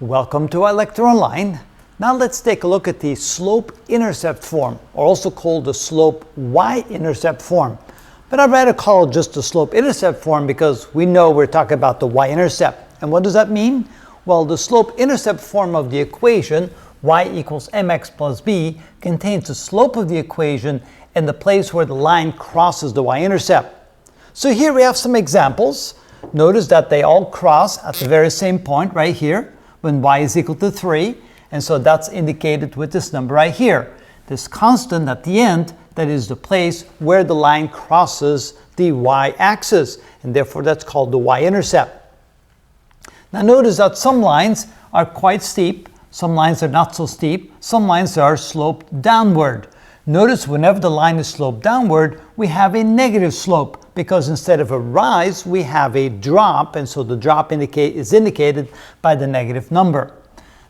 Welcome to iLecture Online. Now let's take a look at the slope-intercept form, or also called the slope y-intercept form. But I'd rather call it just the slope-intercept form because we know we're talking about the y-intercept. And what does that mean? Well, the slope-intercept form of the equation, y equals mx plus b, contains the slope of the equation and the place where the line crosses the y-intercept. So here we have some examples. Notice that they all cross at the very same point right here, when y is equal to 3, and so that's indicated with this number right here. This constant at the end, that is the place where the line crosses the y-axis, and therefore that's called the y-intercept. Now notice that some lines are quite steep, some lines are not so steep, some lines are sloped downward. Notice whenever the line is sloped downward, we have a negative slope, because instead of a rise, we have a drop, and so the drop is indicated by the negative number.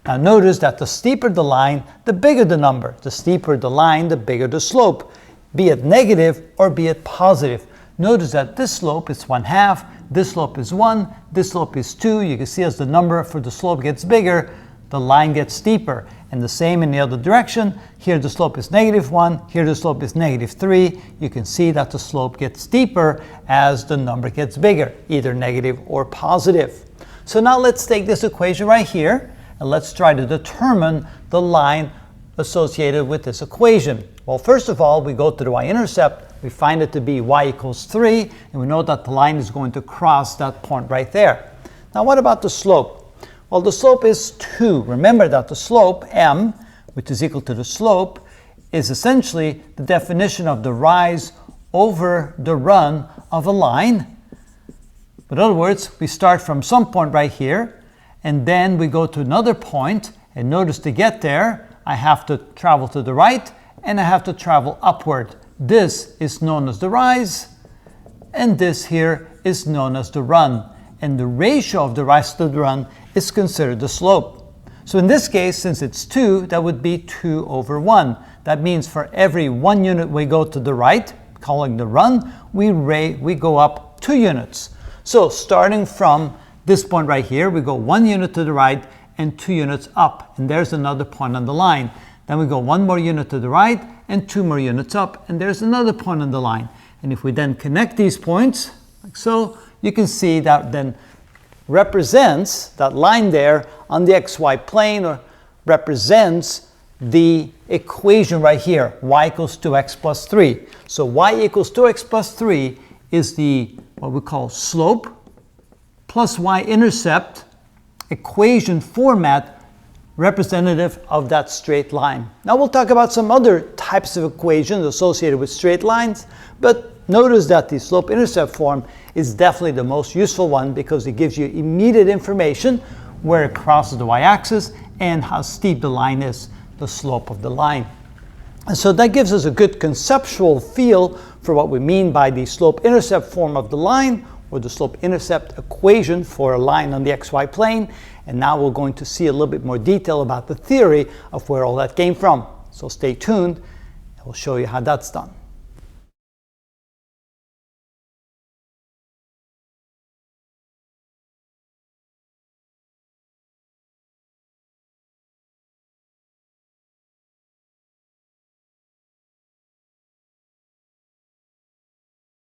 Now notice that the steeper the line, the bigger the number. The steeper the line, the bigger the slope, be it negative or be it positive. Notice that this slope is 1/2, this slope is 1, this slope is 2. You can see as the number for the slope gets bigger, the line gets steeper. And the same in the other direction. Here the slope is -1, here the slope is -3. You can see that the slope gets steeper as the number gets bigger, either negative or positive. So now let's take this equation right here, and let's try to determine the line associated with this equation. Well, first of all, we go to the y-intercept, we find it to be y equals 3, and we know that the line is going to cross that point right there. Now what about the slope? Well, the slope is 2. Remember that the slope, m, which is equal to the slope, is essentially the definition of the rise over the run of a line. In other words, we start from some point right here, and then we go to another point, and notice to get there, I have to travel to the right, and I have to travel upward. This is known as the rise, and this here is known as the run. And the ratio of the rise to the run is considered the slope. So in this case, since it's 2, that would be 2/1. That means for every 1 unit we go to the right, calling the run, we go up 2 units. So starting from this point right here, we go 1 unit to the right and 2 units up. And there's another point on the line. Then we go 1 more unit to the right and 2 more units up. And there's another point on the line. And if we then connect these points, like so, you can see that then represents, that line there on the xy plane, or represents the equation right here, y equals 2x plus 3. So y equals 2x plus 3 is the, what we call slope plus y-intercept equation format representative of that straight line. Now we'll talk about some other types of equations associated with straight lines, but notice that the slope-intercept form is definitely the most useful one because it gives you immediate information where it crosses the y-axis and how steep the line is, the slope of the line. And so that gives us a good conceptual feel for what we mean by the slope-intercept form of the line, or the slope-intercept equation for a line on the xy plane. And now we're going to see a little bit more detail about the theory of where all that came from. So stay tuned, and we'll show you how that's done.